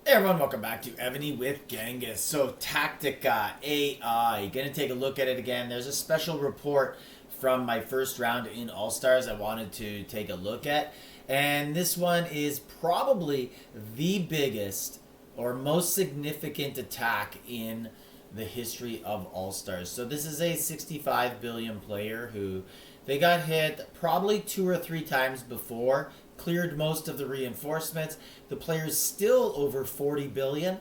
Hey everyone, welcome back to Evony with Genghis. So Tactica AI, gonna take a look at it again. There's a special report from my first round in All Stars I wanted to take a look at, and this one is probably the biggest or most significant attack in the history of All Stars. So this is a 65 billion player who they got hit probably 2 or 3 times before, cleared most of the reinforcements. The player's still over 40 billion,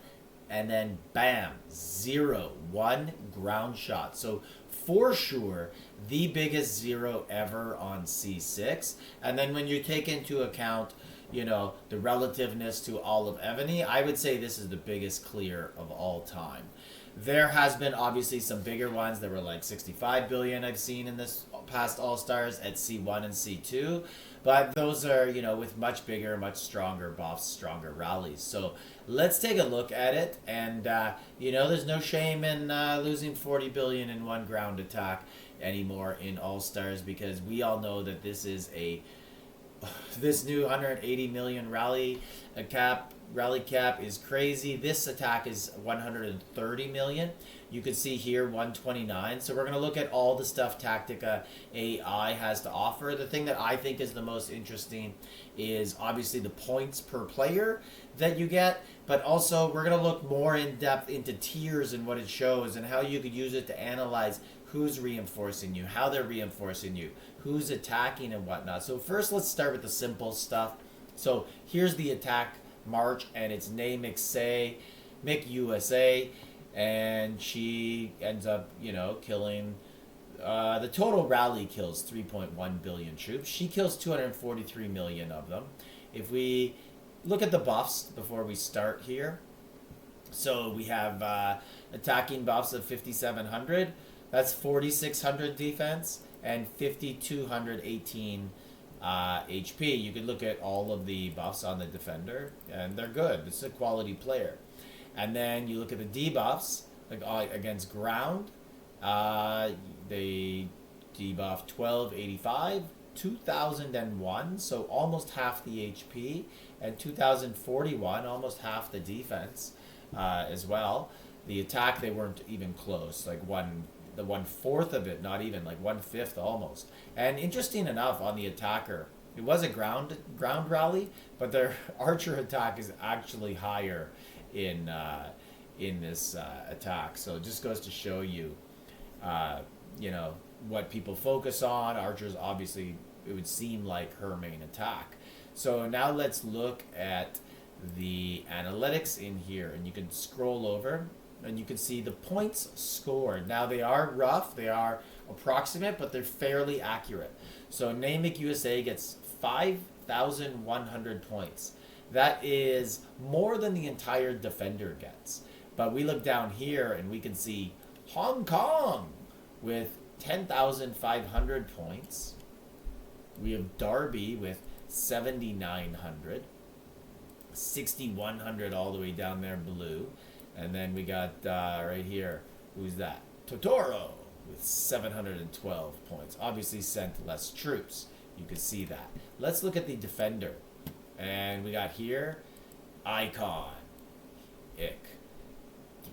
and then bam, zero, one ground shot. So for sure, the biggest zero ever on C6. And then when you take into account, the relativeness to all of Evony, I would say this is the biggest clear of all time. There has been obviously some bigger ones that were like 65 billion I've seen in this past All Stars at C1 and C2, but those are, with much bigger, much stronger buffs, stronger rallies. So let's take a look at it. And, there's no shame in losing 40 billion in one ground attack anymore in All Stars, because we all know that this new 180 million rally cap is crazy. This attack is 130 million. You can see here 129. So we're going to look at all the stuff Tactica AI has to offer. The thing that I think is the most interesting is obviously the points per player that you get, but also we're going to look more in depth into tiers and what it shows and how you could use it to analyze who's reinforcing you, how they're reinforcing you, who's attacking and whatnot. So first let's start with the simple stuff. So here's the attack march, and it's Mick USA, and she ends up, killing, the total rally kills 3.1 billion troops. She kills 243 million of them. If we look at the buffs before we start here, so we have attacking buffs of 5,700. That's 4,600 defense and 5,218 HP. You could look at all of the buffs on the defender, and they're good. It's a quality player. And then you look at the debuffs, like against ground. They debuff 1285, 2001, so almost half the HP, and 2041, almost half the defense as well. The attack, they weren't even close, like the 1/4 of it, not even, like 1/5 almost. And interesting enough, on the attacker, it was a ground rally, but their archer attack is actually higher in this attack. So it just goes to show you, what people focus on. Archers, obviously, it would seem like her main attack. So now let's look at the analytics in here, and you can scroll over and you can see the points scored. Now they are rough, they are approximate, but they're fairly accurate. So Namek USA gets 5,100 points. That is more than the entire defender gets. But we look down here and we can see Hong Kong with 10,500 points. We have Darby with 7,900, 6,100 all the way down there blue. And then we got right here, who's that? Totoro with 712 points. Obviously sent less troops. You can see that. Let's look at the defender. And we got here, Icon, Ick,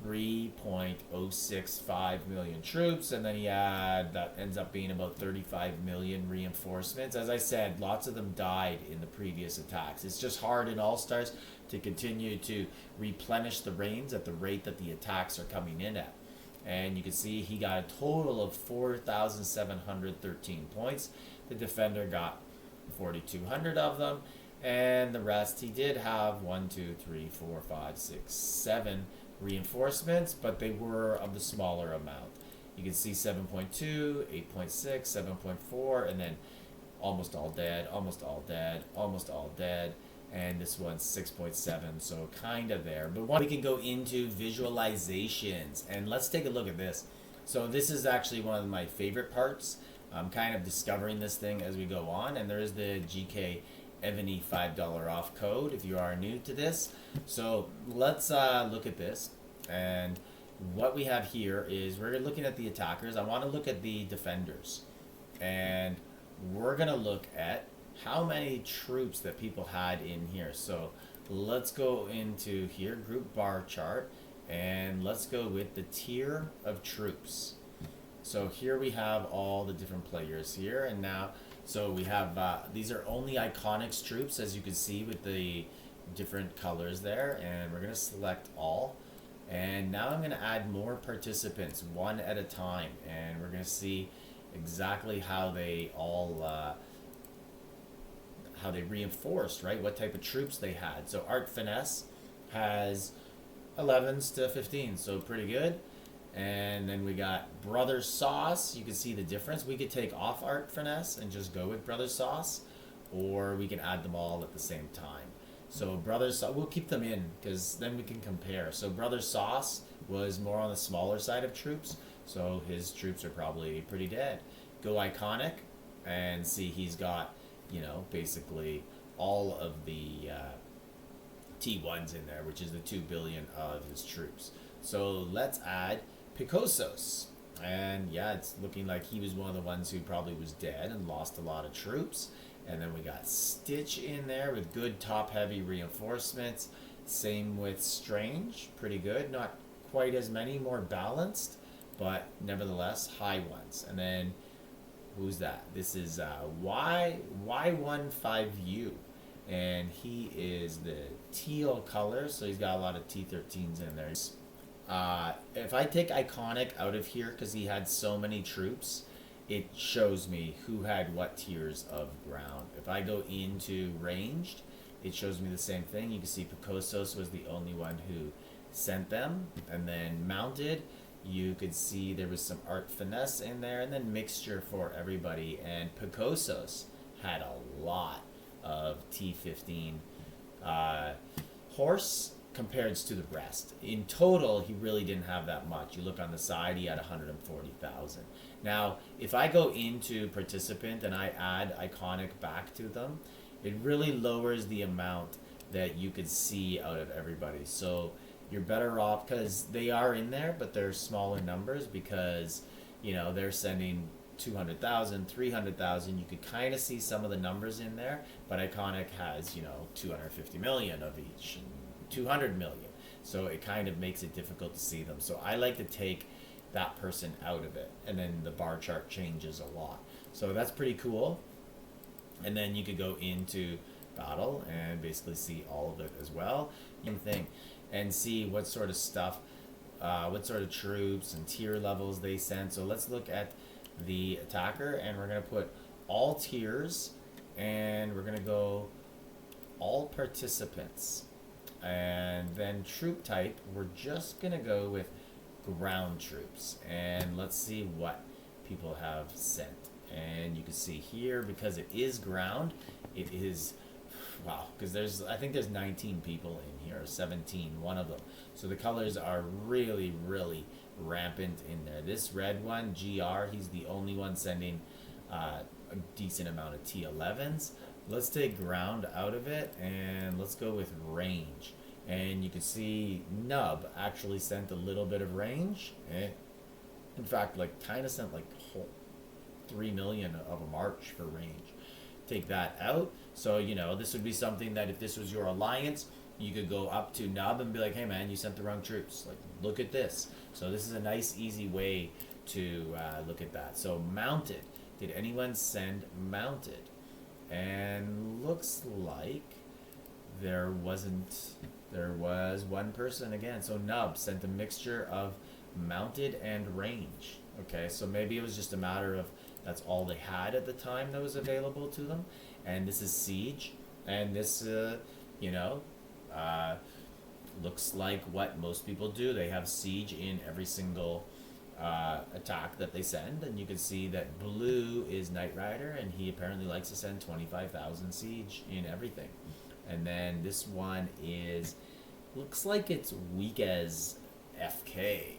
3.065 million troops. And then that ends up being about 35 million reinforcements. As I said, lots of them died in the previous attacks. It's just hard in All Stars to continue to replenish the reigns at the rate that the attacks are coming in at. And you can see he got a total of 4,713 points. The defender got 4,200 of them, and the rest, he did have 7 reinforcements, but they were of the smaller amount. You can see 7.2, 8.6, 7.4, and then almost all dead, almost all dead, almost all dead. And this one's 6.7, so kind of there. But we can go into visualizations, and let's take a look at this. So this is actually one of my favorite parts. I'm kind of discovering this thing as we go on, and there is the GKEVONY $5 off code if you are new to this. So let's look at this, and what we have here is we're looking at the attackers. I want to look at the defenders, and we're going to look at how many troops that people had in here. So let's go into here, group bar chart, and let's go with the tier of troops. So here we have all the different players here, and now, so we have, these are only Iconics troops, as you can see with the different colors there, and we're going to select all. And now I'm going to add more participants one at a time, and we're going to see exactly how they all, how they reinforced, right? What type of troops they had. So Art Finesse has 11s to 15, so pretty good. And then we got Brother Sauce. You can see the difference. We could take off Art Finesse and just go with Brother Sauce, or we can add them all at the same time. So Brother Sauce, we'll keep them in because then we can compare. So Brother Sauce was more on the smaller side of troops, so his troops are probably pretty dead. Go Iconic and see he's got, you know, basically all of the T1s in there, which is the 2 billion of his troops. So let's add Picossos. And yeah, it's looking like he was one of the ones who probably was dead and lost a lot of troops. And then we got Stitch in there with good top-heavy reinforcements. Same with Strange, pretty good. Not quite as many, more balanced, but nevertheless high ones. And then who's that? This is Y15U, and he is the teal color, so he's got a lot of T13s in there. If I take Iconic out of here because he had so many troops, it shows me who had what tiers of ground. If I go into ranged, it shows me the same thing. You can see Picossos was the only one who sent them. And then mounted, you could see there was some Art Finesse in there, and then mixture for everybody. And Picossos had a lot of T15 horse compared to the rest. In total, he really didn't have that much. You look on the side, he had 140,000. Now, if I go into participant and I add Iconic back to them, it really lowers the amount that you could see out of everybody. So you're better off, because they are in there, but they're smaller numbers because, you know, they're sending 200,000, 300,000. You could kind of see some of the numbers in there, but Iconic has, you know, 250 million of each, and 200 million. So it kind of makes it difficult to see them. So I like to take that person out of it, and then the bar chart changes a lot. So that's pretty cool. And then you could go into battle and basically see all of it as well. Same thing. And see what sort of stuff, what sort of troops and tier levels they send. So let's look at the attacker, and we're going to put all tiers, and we're going to go all participants. And then troop type, we're just going to go with ground troops. And let's see what people have sent. And you can see here, because it is ground, it is, wow, because I think there's 19 people in here, 17, one of them. So the colors are really, really rampant in there. This red one, GR, he's the only one sending a decent amount of T11s. Let's take ground out of it, and let's go with range. And you can see Nub actually sent a little bit of range. In fact, like kind of sent like 3 million of a march for range. Take that out. So, you know, this would be something that if this was your alliance, you could go up to Nub and be like, hey man, you sent the wrong troops. Like, look at this. So this is a nice, easy way to look at that. So mounted. Did anyone send mounted? And looks like there was one person again. So Nub sent a mixture of mounted and range. Okay, so maybe it was just a matter of that's all they had at the time that was available to them. And this is siege, and this you know, looks like what most people do. They have siege in every single attack that they send, and you can see that blue is Knight Rider, and he apparently likes to send 25,000 siege in everything. And then this one is, looks like it's weak as FK.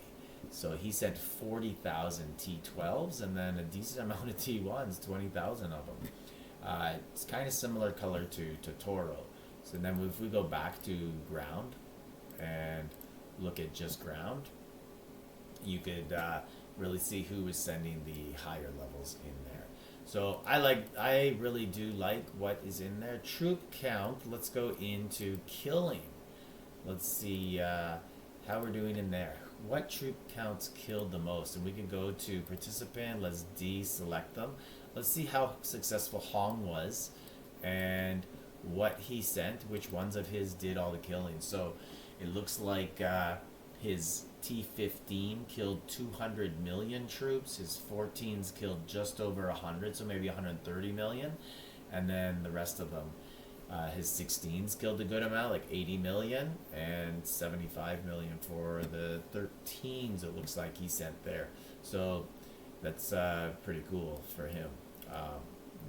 So he sent 40,000 T12s and then a decent amount of T1s, 20,000 of them. It's kind of similar color to Toro. So then if we go back to ground and look at just ground, you could really see who was sending the higher levels in there. So I really do like what is in there. Troop count. Let's go into killing. Let's see how we're doing in there. What troop counts killed the most? And we can go to participant. Let's deselect them. Let's see how successful Hong was and what he sent, which ones of his did all the killing. So it looks like his T-15 killed 200 million troops. His 14s killed just over 100, so maybe 130 million. And then the rest of them, his 16s killed a good amount, like 80 million, and 75 million for the 13s, it looks like he sent there. So that's pretty cool for him.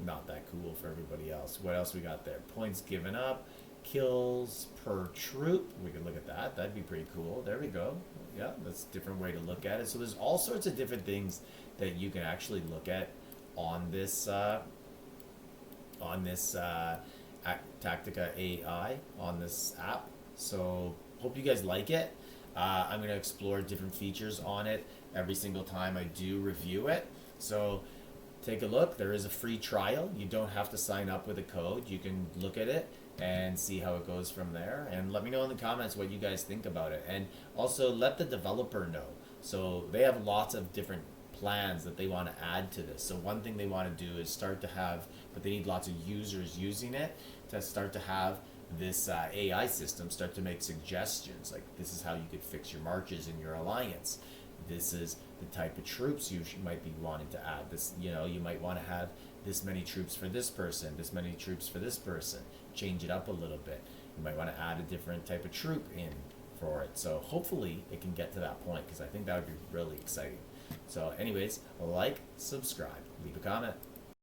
Not that cool for everybody else. What else we got there? Points given up, kills per troop. We could look at that. That'd be pretty cool. There we go. Yeah, that's a different way to look at it. So there's all sorts of different things that you can actually look at on this Tactica AI on this app. So hope you guys like it. I'm going to explore different features on it every single time I do review it. So take a look. There is a free trial. You don't have to sign up with a code. You can look at it and see how it goes from there. And let me know in the comments what you guys think about it. And also let the developer know. So they have lots of different plans that they want to add to this. So one thing they want to do is start to have, but they need lots of users using it to start to have this AI system start to make suggestions. Like, this is how you could fix your marches in your alliance. This is the type of troops you might be wanting to add. This, you might want to have this many troops for this person, this many troops for this person. Change it up a little bit. You might want to add a different type of troop in for it. So hopefully it can get to that point, because I think that would be really exciting. So anyways, like, subscribe, leave a comment.